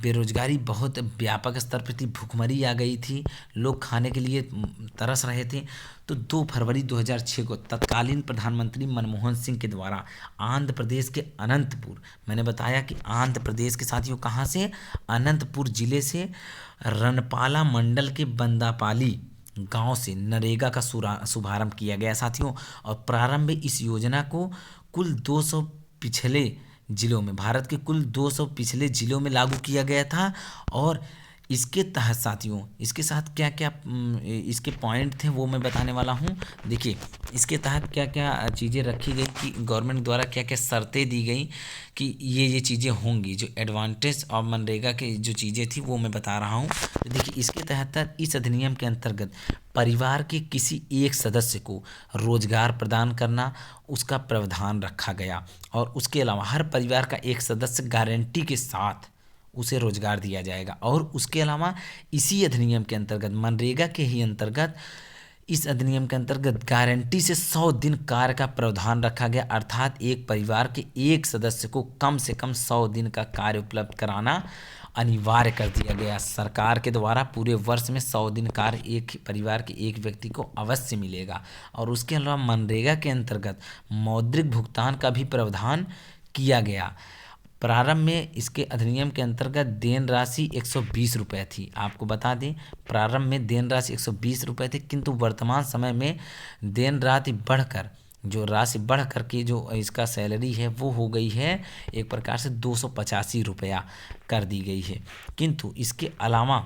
बेरोजगारी बहुत व्यापक स्तर पर थी, भुखमरी आ गई थी, लोग खाने के लिए तरस रहे थे। तो 2 फरवरी 2006 को तत्कालीन प्रधानमंत्री मनमोहन सिंह के द्वारा आंध्र प्रदेश के अनंतपुर, मैंने बताया कि आंध्र प्रदेश के साथियों कहाँ से, अनंतपुर जिले से रनपाला मंडल के बंदापाली गांव से नरेगा का शुभारंभ किया गया साथियों। और प्रारंभ में इस योजना को कुल 200 पिछले जिलों में, भारत के कुल 200 पिछले जिलों में लागू किया गया था। और इसके तहत साथियों, इसके साथ क्या क्या इसके पॉइंट थे वो मैं बताने वाला हूँ। देखिए, इसके तहत क्या क्या चीज़ें रखी गई कि गवर्नमेंट द्वारा क्या क्या शर्तें दी गई कि ये चीज़ें होंगी। जो एडवांटेज और मनरेगा की जो चीज़ें थी वो मैं बता रहा हूँ। तो देखिए, इसके तहत इस अधिनियम के अंतर्गत परिवार के किसी एक सदस्य को रोजगार प्रदान करना, उसका प्रावधान रखा गया। और उसके अलावा हर परिवार का एक सदस्य गारंटी के साथ उसे रोजगार दिया जाएगा। और उसके अलावा इसी अधिनियम के अंतर्गत, मनरेगा के ही अंतर्गत, इस अधिनियम के अंतर्गत गारंटी से 100 दिन कार्य का प्रावधान रखा गया। अर्थात एक परिवार के एक सदस्य को कम से कम 100 दिन का कार्य उपलब्ध कराना अनिवार्य कर दिया गया। सरकार के द्वारा पूरे वर्ष में 100 दिन कार्य एक परिवार के एक व्यक्ति को अवश्य मिलेगा। और उसके अलावा मनरेगा के अंतर्गत मौद्रिक भुगतान का भी प्रावधान किया गया। प्रारंभ में इसके अधिनियम के अंतर्गत देन राशि 120 रुपये थी। आपको बता दें, प्रारंभ में देन राशि 120 रुपये थी, किंतु वर्तमान समय में देन राशि बढ़ कर के जो इसका सैलरी है वो हो गई है एक प्रकार से 285 रुपया कर दी गई है। किंतु इसके अलावा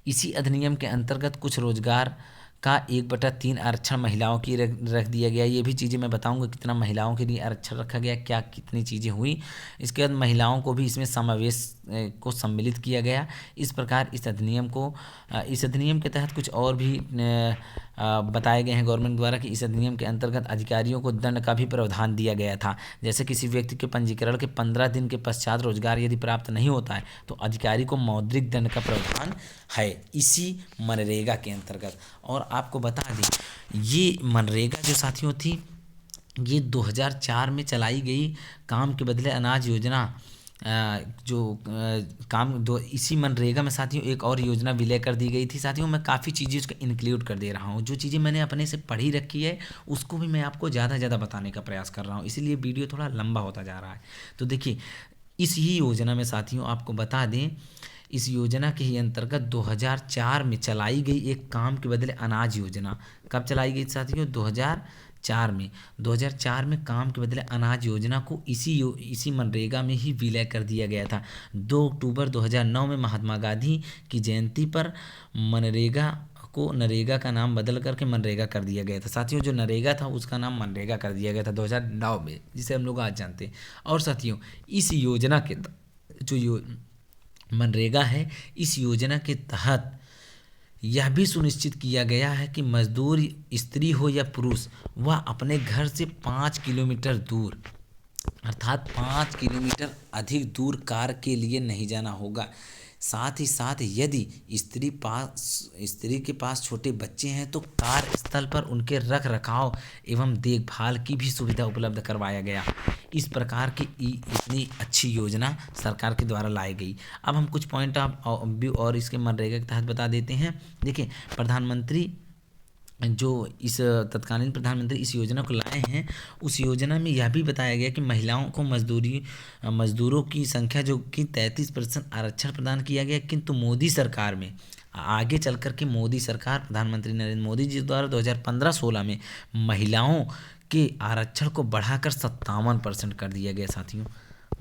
इसी अधिनियम के अंतर्गत कुछ रोजगार का 1/3 आरक्षण महिलाओं की रख दिया गया। ये भी चीज़ें मैं बताऊंगा कितना महिलाओं के लिए आरक्षण रखा गया, क्या कितनी चीज़ें हुई। इसके बाद महिलाओं को भी इसमें समावेश को सम्मिलित किया गया। इस प्रकार इस अधिनियम के तहत कुछ और भी बताए गए हैं गवर्नमेंट द्वारा कि इस अधिनियम के अंतर्गत अधिकारियों को दंड का भी प्रावधान दिया गया था। जैसे किसी व्यक्ति के पंजीकरण के 15 दिन के पश्चात रोजगार यदि प्राप्त नहीं होता है तो अधिकारी को मौद्रिक दंड का प्रावधान है इसी मनरेगा के अंतर्गत। और आपको बता दें, ये मनरेगा जो साथियों थी, ये 2004 में चलाई गई काम के बदले अनाज योजना। इसी मनरेगा में साथियों एक और योजना विलय कर दी गई थी। साथियों, मैं काफ़ी चीज़ें उसका इंक्लूड कर दे रहा हूँ। जो चीज़ें मैंने अपने से पढ़ी रखी है उसको भी मैं आपको ज़्यादा ज़्यादा बताने का प्रयास कर रहा हूँ, इसीलिए वीडियो थोड़ा लंबा होता जा रहा है। तो देखिए, इस ही योजना में साथियों आपको बता दें, इस योजना के ही अंतर्गत 2004 में चलाई गई एक काम के बदले अनाज योजना। कब चलाई गई साथियों? 2004 में काम के बदले अनाज योजना को इसी मनरेगा में ही विलय कर दिया गया था। 2 अक्टूबर 2009 में महात्मा गांधी की जयंती पर मनरेगा को नरेगा का नाम बदल करके मनरेगा कर दिया गया था। साथियों, जो नरेगा था उसका नाम मनरेगा कर दिया गया था 2009 में, जिसे हम लोग आज जानते हैं। और साथियों, इस योजना के मनरेगा है, इस योजना के तहत यह भी सुनिश्चित किया गया है कि मजदूर स्त्री हो या पुरुष, वह अपने घर से 5 किलोमीटर दूर, अर्थात 5 किलोमीटर अधिक दूर कार्य के लिए नहीं जाना होगा। साथ ही साथ यदि स्त्री के पास छोटे बच्चे हैं तो कार्यस्थल पर उनके रख रखाव एवं देखभाल की भी सुविधा उपलब्ध करवाया गया। इस प्रकार की इतनी अच्छी योजना सरकार के द्वारा लाई गई। अब हम कुछ पॉइंट और इसके मनरेगा के तहत बता देते हैं। देखिए, तत्कालीन प्रधानमंत्री इस योजना को लाए हैं, उस योजना में यह भी बताया गया कि महिलाओं को मजदूरों की संख्या जो कि 33% आरक्षण प्रदान किया गया। किंतु मोदी सरकार में आगे चल कर के मोदी सरकार, प्रधानमंत्री नरेंद्र मोदी जी द्वारा 2015-16 में महिलाओं के आरक्षण को बढ़ाकर 57% कर दिया गया। साथियों,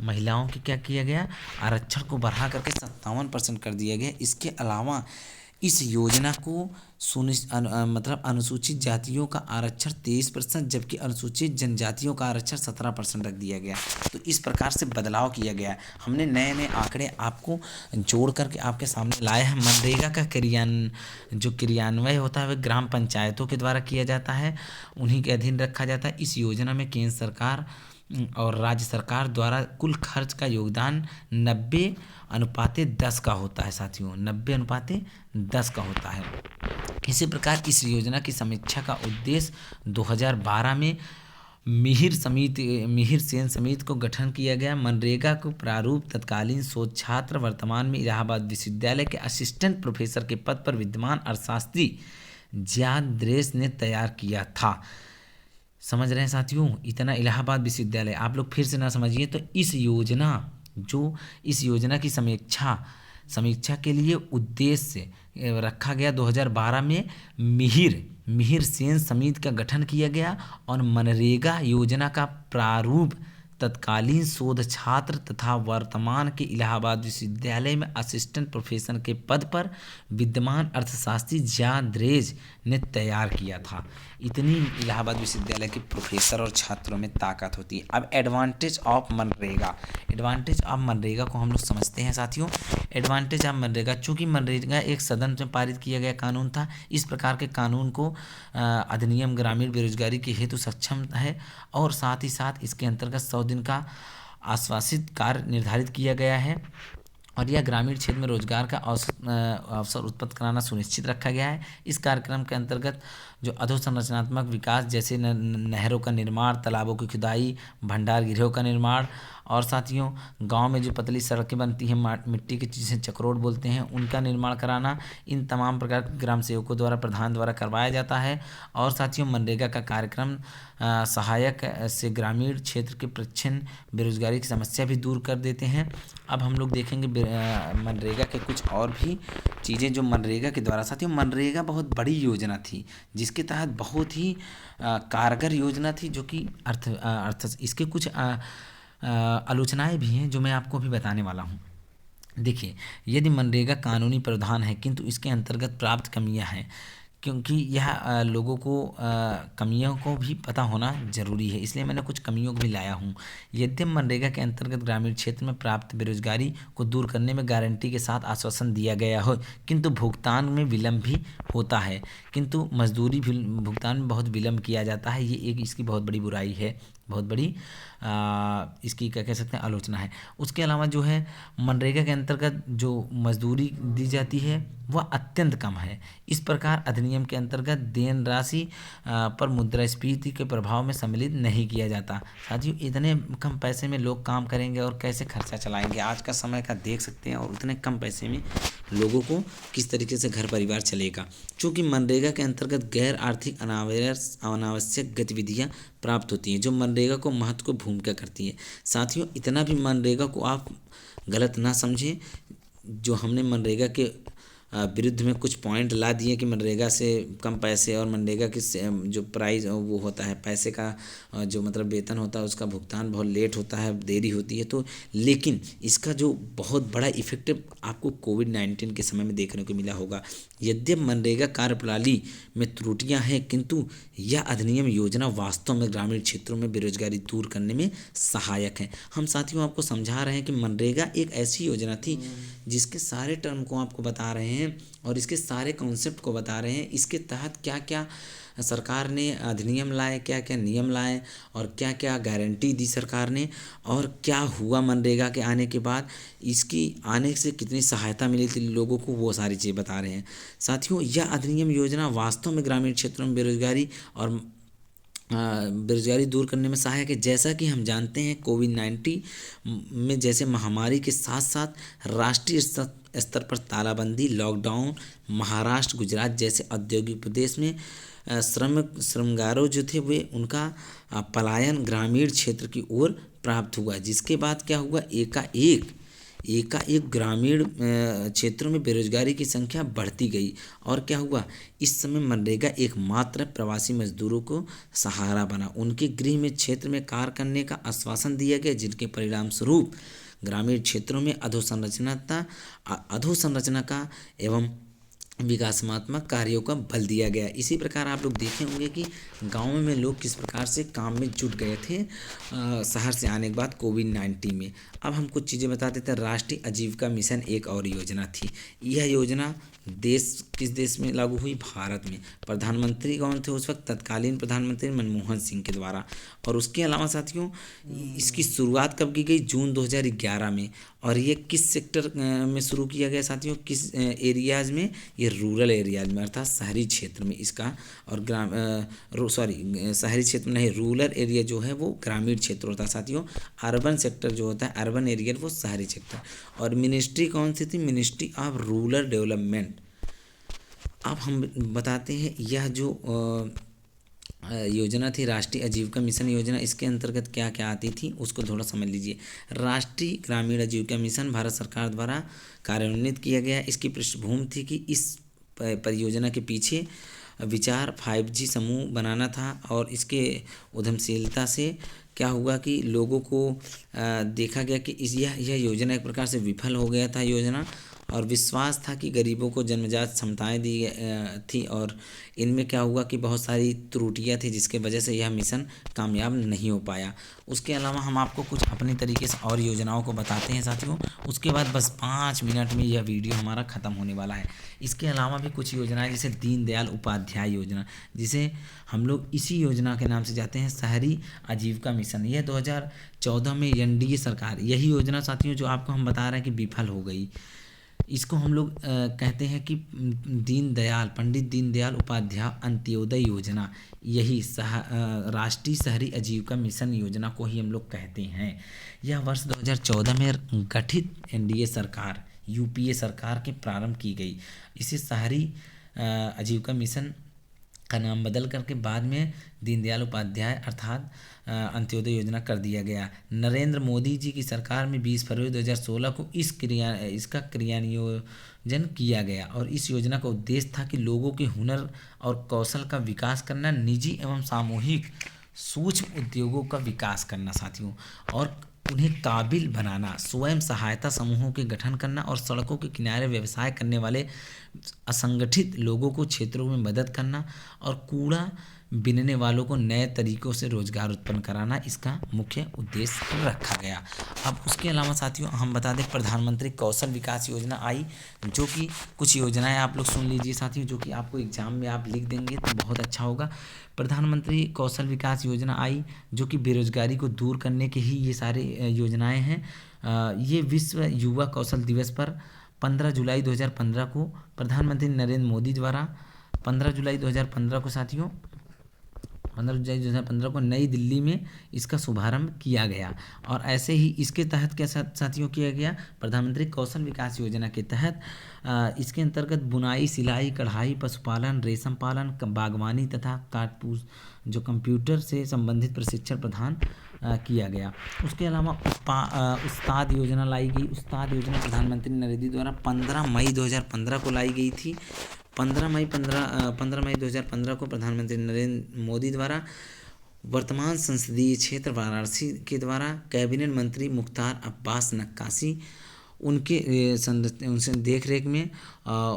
महिलाओं के क्या किया गया? आरक्षण को बढ़ा करके 57% कर दिया गया। इसके अलावा इस योजना को अनुसूचित जातियों का आरक्षण 23%, जबकि अनुसूचित जनजातियों का आरक्षण 17% रख दिया गया। तो इस प्रकार से बदलाव किया गया है। हमने नए नए आंकड़े आपको जोड़ करके आपके सामने लाए हैं। मनरेगा का क्रियान्वयन होता है वह ग्राम पंचायतों के द्वारा किया जाता है, उन्हीं के अधीन रखा जाता है। इस योजना में केंद्र सरकार और राज्य सरकार द्वारा कुल खर्च का योगदान 90:10 का होता है। साथियों, 90:10 का होता है। इसी प्रकार इस योजना की समीक्षा का उद्देश्य 2012 में मिहिर सेन समिति को गठन किया गया। मनरेगा को प्रारूप तत्कालीन शोध छात्र, वर्तमान में इलाहाबाद विश्वविद्यालय के असिस्टेंट प्रोफेसर के पद पर विद्यमान अर्थशास्त्री ज्याद्रेस ने तैयार किया था। समझ रहे हैं साथियों? इतना इलाहाबाद विश्वविद्यालय, आप लोग फिर से ना समझिए। तो इस योजना की समीक्षा के लिए उद्देश्य रखा गया। 2012 में मिहिर सेन समिति का गठन किया गया और मनरेगा योजना का प्रारूप तत्कालीन शोध छात्र तथा वर्तमान के इलाहाबाद विश्वविद्यालय में असिस्टेंट प्रोफेसर के पद पर विद्यमान अर्थशास्त्री जॉन द्रेज ने तैयार किया था। इतनी इलाहाबाद विश्वविद्यालय के प्रोफेसर और छात्रों में ताकत होती है। अब advantage of MNREGA, advantage of MNREGA को हम लोग समझते हैं साथियों। एडवांटेज ऑफ मनरेगा, चूँकि मनरेगा एक सदन में पारित किया गया कानून था, इस प्रकार के कानून को अधिनियम ग्रामीण बेरोजगारी के हेतु सक्षम है और साथ ही साथ इसके अंतर्गत 100 दिन का आश्वासित कार्य निर्धारित किया गया है और यह ग्रामीण क्षेत्र में रोजगार का अवसर उत्पन्न कराना सुनिश्चित रखा गया है। इस कार्यक्रम के अंतर्गत जो अधोसंरचनात्मक विकास जैसे नहरों का निर्माण, तालाबों की खुदाई, भंडार गृहों का निर्माण और साथियों गांव में जो पतली सड़कें बनती हैं मिट्टी की, जिसे चक्रोट बोलते हैं, उनका निर्माण कराना, इन तमाम प्रकार के ग्राम सेवकों द्वारा प्रधान द्वारा करवाया जाता है। और साथियों मनरेगा का कार्यक्रम सहायक से ग्रामीण क्षेत्र के प्रच्छन्न बेरोजगारी की समस्या भी दूर कर देते हैं। अब हम लोग देखेंगे मनरेगा के कुछ और भी चीज़ें जो मनरेगा के द्वारा, साथियों मनरेगा बहुत बड़ी योजना थी जिसके तहत बहुत ही कारगर योजना थी, जो कि इसके कुछ आलोचनाएं भी हैं जो मैं आपको अभी बताने वाला हूँ। देखिए, यदि मनरेगा कानूनी प्रावधान है किंतु इसके अंतर्गत प्राप्त कमियां हैं, क्योंकि यह लोगों को कमियों को भी पता होना जरूरी है, इसलिए मैंने कुछ कमियों को भी लाया हूँ। यद्यपि मनरेगा के अंतर्गत ग्रामीण क्षेत्र में प्राप्त बेरोजगारी को दूर करने में गारंटी के साथ आश्वासन दिया गया हो, किंतु भुगतान में विलम्ब भी होता है, किंतु मजदूरी भुगतान में बहुत विलम्ब किया जाता है। ये एक इसकी बहुत बड़ी बुराई है, बहुत बड़ी इसकी क्या कह सकते हैं आलोचना है। उसके अलावा जो है मनरेगा के अंतर्गत जो मजदूरी दी जाती है वह अत्यंत कम है। इस प्रकार अधिनियम के अंतर्गत देन राशि पर मुद्रास्फीति के प्रभाव में सम्मिलित नहीं किया जाता। साथियों, इतने कम पैसे में लोग काम करेंगे और कैसे खर्चा चलाएंगे, आज का समय का देख सकते हैं, और उतने कम पैसे में लोगों को किस तरीके से घर परिवार चलेगा। चूँकि मनरेगा के अंतर्गत गैर आर्थिक अनावश्यक गतिविधियाँ प्राप्त होती हैं जो मनरेगा को महत्वपूर्ण भूमिका करती है। साथियों, इतना भी मनरेगा को आप गलत ना समझें। जो हमने मनरेगा के विरुद्ध में कुछ पॉइंट ला दिए कि मनरेगा से कम पैसे और मनरेगा के जो प्राइस वो होता है, पैसे का जो मतलब वेतन होता है उसका भुगतान बहुत लेट होता है, देरी होती है, तो लेकिन इसका जो बहुत बड़ा इफेक्ट आपको कोविड-19 के समय में देखने को मिला होगा। यद्यपि मनरेगा कार्यप्रणाली में त्रुटियां हैं, किंतु यह अधिनियम योजना वास्तव में ग्रामीण क्षेत्रों में बेरोजगारी दूर करने में सहायक है। हम साथियों आपको समझा रहे हैं कि मनरेगा एक ऐसी योजना थी जिसके सारे टर्म को आपको बता रहे हैं और इसके सारे कॉन्सेप्ट को बता रहे हैं। इसके तहत क्या क्या सरकार ने अधिनियम लाए, क्या क्या नियम लाए और क्या क्या गारंटी दी सरकार ने, और क्या हुआ मनरेगा के आने के बाद, इसकी आने से कितनी सहायता मिली थी लोगों को, वो सारी चीज़ें बता रहे हैं। साथियों, यह अधिनियम योजना वास्तव में ग्रामीण क्षेत्रों में बेरोजगारी दूर करने में सहायक है। जैसा कि हम जानते हैं कोविड-19 में जैसे महामारी के साथ साथ राष्ट्रीय स्तर पर तालाबंदी, लॉकडाउन, महाराष्ट्र, गुजरात जैसे औद्योगिक प्रदेश में श्रमगारों जो थे वे उनका पलायन ग्रामीण क्षेत्र की ओर प्राप्त हुआ, जिसके बाद क्या हुआ, एकाएक ग्रामीण क्षेत्रों में बेरोजगारी की संख्या बढ़ती गई और क्या हुआ, इस समय मनरेगा एकमात्र प्रवासी मजदूरों को सहारा बना। उनके गृह में क्षेत्र में कार्य करने का आश्वासन दिया गया, जिनके परिणाम स्वरूप ग्रामीण क्षेत्रों में अधोसंरचना का एवं विकासात्मक कार्यों का बल दिया गया। इसी प्रकार आप लोग देखे होंगे कि गाँव में लोग किस प्रकार से काम में जुट गए थे शहर से आने के बाद कोविड-19 में। अब हम कुछ चीज़ें बता देते हैं। राष्ट्रीय आजीविका मिशन एक और योजना थी। यह योजना किस देश में लागू हुई, भारत में। प्रधानमंत्री कौन थे उस वक्त, तत्कालीन प्रधानमंत्री मनमोहन सिंह के द्वारा। और उसके अलावा साथियों इसकी शुरुआत कब की गई, जून 2011 में। और ये किस सेक्टर में शुरू किया गया साथियों, किस एरियाज़ में, ये रूरल एरियाज में अर्थात शहरी क्षेत्र में इसका, और शहरी क्षेत्र में नहीं, रूरल एरिया जो है वो ग्रामीण क्षेत्र होता है साथियों। अर्बन सेक्टर जो होता है, अर्बन एरिया वो शहरी क्षेत्र। और मिनिस्ट्री कौन सी थी, मिनिस्ट्री ऑफ रूरल डेवलपमेंट। अब हम बताते हैं यह जो योजना थी राष्ट्रीय आजीविका मिशन योजना, इसके अंतर्गत क्या क्या आती थी उसको थोड़ा समझ लीजिए। राष्ट्रीय ग्रामीण आजीविका मिशन भारत सरकार द्वारा कार्यान्वित किया गया। इसकी पृष्ठभूमि थी कि इस परियोजना के पीछे विचार 5G समूह बनाना था। और इसके उद्यमशीलता से क्या हुआ कि लोगों को देखा गया कि यह योजना एक प्रकार से विफल हो गया था योजना, और विश्वास था कि गरीबों को जन्मजात क्षमताएं दी थी, और इनमें क्या हुआ कि बहुत सारी त्रुटियां थी जिसके वजह से यह मिशन कामयाब नहीं हो पाया। उसके अलावा हम आपको कुछ अपनी तरीके से और योजनाओं को बताते हैं साथियों, उसके बाद बस 5 मिनट में यह वीडियो हमारा ख़त्म होने वाला है। इसके अलावा भी कुछ योजनाएं जैसे दीनदयाल उपाध्याय योजना, जिसे हम लोग इसी योजना के नाम से जाते हैं शहरी आजीविका मिशन। यह 2014 में एनडीए सरकार, यही योजना साथियों जो आपको हम बता रहे हैं कि विफल हो गई। इसको हम लोग कहते हैं कि पंडित दीनदयाल उपाध्याय अंत्योदय योजना, यही राष्ट्रीय शहरी आजीविका मिशन योजना को ही हम लोग कहते हैं। यह वर्ष 2014 में गठित एनडीए सरकार, यूपीए सरकार के प्रारंभ की गई। इसे शहरी आजीविका मिशन का नाम बदल करके बाद में दीनदयाल उपाध्याय अर्थात अंत्योदय योजना कर दिया गया। नरेंद्र मोदी जी की सरकार में 20 फरवरी 2016 को इसका क्रियान्वयन किया गया, और इस योजना का उद्देश्य था कि लोगों के हुनर और कौशल का विकास करना, निजी एवं सामूहिक सूक्ष्म उद्योगों का विकास करना साथियों, और उन्हें काबिल बनाना, स्वयं सहायता समूहों के गठन करना, और सड़कों के किनारे व्यवसाय करने वाले असंगठित लोगों को क्षेत्रों में मदद करना, और कूड़ा बीनने वालों को नए तरीकों से रोजगार उत्पन्न कराना इसका मुख्य उद्देश्य रखा गया। अब उसके अलावा साथियों हम बता दें प्रधानमंत्री कौशल विकास योजना आई, जो कि कुछ योजनाएं आप लोग सुन लीजिए साथियों, जो कि आपको एग्जाम में आप लिख देंगे तो बहुत अच्छा होगा। प्रधानमंत्री कौशल विकास योजना आई, जो कि बेरोजगारी को दूर करने के ही ये सारे योजनाएं हैं। ये विश्व युवा कौशल दिवस पर 15 जुलाई 2015 को प्रधानमंत्री नरेंद्र मोदी द्वारा 15 जुलाई 2015 को साथियों 15 जुलाई 2015 को नई दिल्ली में इसका शुभारंभ किया गया। और ऐसे ही इसके तहत क्या साथियों किया गया, प्रधानमंत्री कौशल विकास योजना के तहत इसके अंतर्गत बुनाई, सिलाई, कढ़ाई, पशुपालन, रेशम पालन, बागवानी तथा काटपूस जो कंप्यूटर से संबंधित प्रशिक्षण प्रदान किया गया। उसके अलावा उस्ताद योजना लाई गई। उस्ताद योजना प्रधानमंत्री नरेंद्र मोदी द्वारा 15 मई 2015 को लाई गई थी। 15 मई 2015 को प्रधानमंत्री नरेंद्र मोदी द्वारा वर्तमान संसदीय क्षेत्र वाराणसी के द्वारा कैबिनेट मंत्री मुख्तार अब्बास नक्काशी उनसे देख रेख में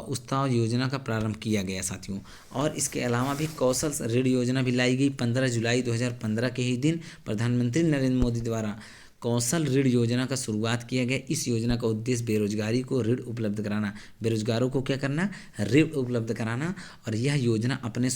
उस्ताद योजना का प्रारंभ किया गया साथियों। और इसके अलावा भी कौशल ऋण योजना भी लाई गई। 15 जुलाई 2015 के ही दिन प्रधानमंत्री नरेंद्र मोदी द्वारा कौशल ऋण योजना का शुरुआत किया गया। इस योजना का उद्देश्य बेरोजगारी को ऋण उपलब्ध कराना, बेरोजगारों को क्या करना, ऋण उपलब्ध कराना। और यह योजना अपने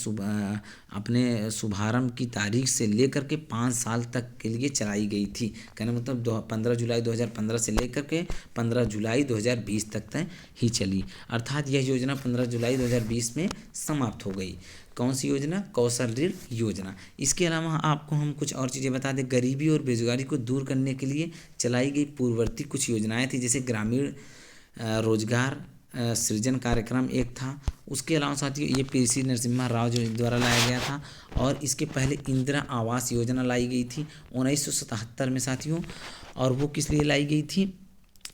शुभारंभ की तारीख से लेकर के 5 साल तक के लिए चलाई गई थी। कहने मतलब 15 जुलाई 2015 से लेकर के 15 जुलाई 2020 तक ही चली, अर्थात यह योजना 15 जुलाई 2020 में समाप्त हो गई। कौन सी योजना, कौशल ऋण योजना। इसके अलावा आपको हम कुछ और चीज़ें बता दें। गरीबी और बेरोजगारी को दूर करने के लिए चलाई गई पूर्ववर्ती कुछ योजनाएं थी, जैसे ग्रामीण रोजगार सृजन कार्यक्रम एक था। उसके अलावा साथियों ये पीसी नरसिम्हा राव जो द्वारा लाया गया था। और इसके पहले इंदिरा आवास योजना लाई गई थी 1977 में साथियों। और वो किस लिए लाई गई थी,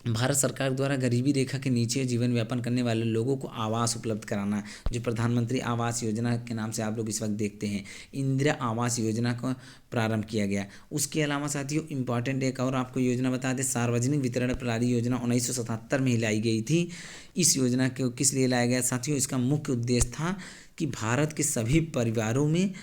भारत सरकार द्वारा गरीबी रेखा के नीचे जीवन यापन करने वाले लोगों को आवास उपलब्ध कराना, जो प्रधानमंत्री आवास योजना के नाम से आप लोग इस वक्त देखते हैं। इंदिरा आवास योजना का प्रारंभ किया गया। उसके अलावा साथियों इम्पॉर्टेंट एक और आपको योजना बता दें, सार्वजनिक वितरण प्रणाली योजना 1977 में ही लाई गई थी। इस योजना को किस लिए लाया गया साथियों, इसका मुख्य उद्देश्य था कि भारत के सभी परिवारों में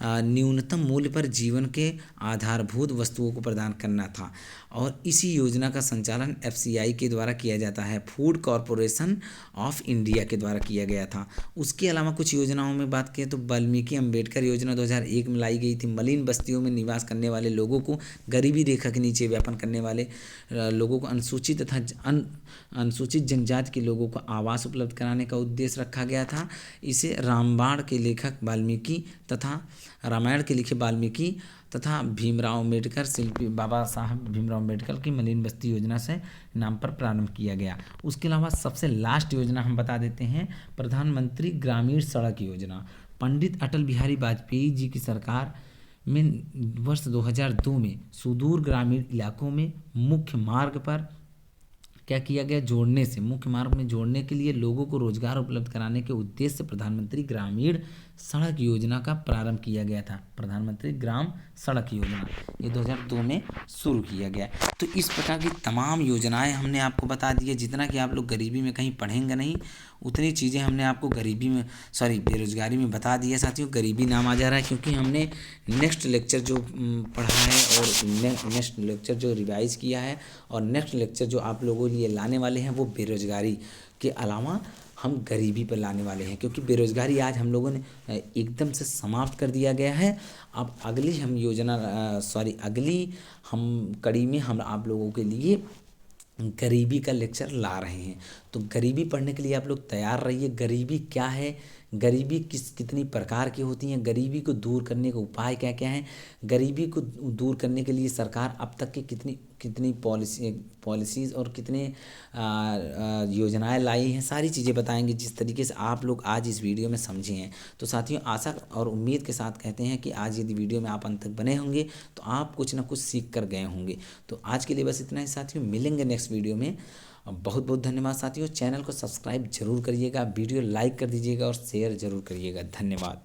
न्यूनतम मूल्य पर जीवन के आधारभूत वस्तुओं को प्रदान करना था। और इसी योजना का संचालन एफसीआई के द्वारा किया जाता है, फूड कॉरपोरेशन ऑफ इंडिया के द्वारा किया गया था। उसके अलावा कुछ योजनाओं में बात करें तो वाल्मीकि अंबेडकर योजना 2001 में लाई गई थी। मलिन बस्तियों में निवास करने वाले लोगों को, गरीबी रेखा के नीचे व्यापन करने वाले लोगों को, अनुसूचित तथा अनुसूचित जनजाति के लोगों को आवास उपलब्ध कराने का उद्देश्य रखा गया था। इसे रामायण के लेखक वाल्मीकि तथा रामायण के लिखे वाल्मीकि तथा भीमराव अम्बेडकर, शिल्पी बाबा साहब भीमराव अम्बेडकर की मलिन बस्ती योजना से नाम पर प्रारंभ किया गया। उसके अलावा सबसे लास्ट योजना हम बता देते हैं, प्रधानमंत्री ग्रामीण सड़क योजना। पंडित अटल बिहारी वाजपेयी जी की सरकार में वर्ष 2002 में सुदूर ग्रामीण इलाकों में मुख्य मार्ग पर क्या किया गया, मुख्य मार्ग में जोड़ने के लिए लोगों को रोजगार उपलब्ध कराने के उद्देश्य से प्रधानमंत्री ग्रामीण सड़क योजना का प्रारंभ किया गया था। प्रधानमंत्री ग्राम सड़क योजना ये 2002 में शुरू किया गया। तो इस प्रकार की तमाम योजनाएं हमने आपको बता दी है। जितना कि आप लोग गरीबी में कहीं पढ़ेंगे नहीं, उतनी चीज़ें हमने आपको गरीबी में बेरोजगारी में बता दी है। साथियों, गरीबी नाम आ जा रहा है क्योंकि हमने नेक्स्ट लेक्चर जो पढ़ा है और नेक्स्ट लेक्चर जो रिवाइज़ किया है और नेक्स्ट लेक्चर जो आप लोगों के लिए लाने वाले हैं वो बेरोजगारी के अलावा हम गरीबी पर लाने वाले हैं, क्योंकि बेरोजगारी आज हम लोगों ने एकदम से समाप्त कर दिया गया है। अब अगली हम अगली हम कड़ी में हम आप लोगों के लिए गरीबी का लेक्चर ला रहे हैं। तो गरीबी पढ़ने के लिए आप लोग तैयार रहिए। गरीबी क्या है, गरीबी कितनी प्रकार की होती हैं, गरीबी को दूर करने के उपाय क्या क्या हैं, गरीबी को दूर करने के लिए सरकार अब तक की कितनी कितनी पॉलिसीज़ और कितने योजनाएं लाई हैं, सारी चीज़ें बताएंगे जिस तरीके से आप लोग आज इस वीडियो में समझे हैं। तो साथियों, आशा और उम्मीद के साथ कहते हैं कि आज यदि वीडियो में आप अंत तक बने होंगे तो आप कुछ ना कुछ सीख कर गए होंगे। तो आज के लिए बस इतना ही साथियों, मिलेंगे नेक्स्ट वीडियो में। बहुत बहुत धन्यवाद साथियों। चैनल को सब्सक्राइब जरूर करिएगा, वीडियो लाइक कर दीजिएगा और शेयर जरूर करिएगा। धन्यवाद।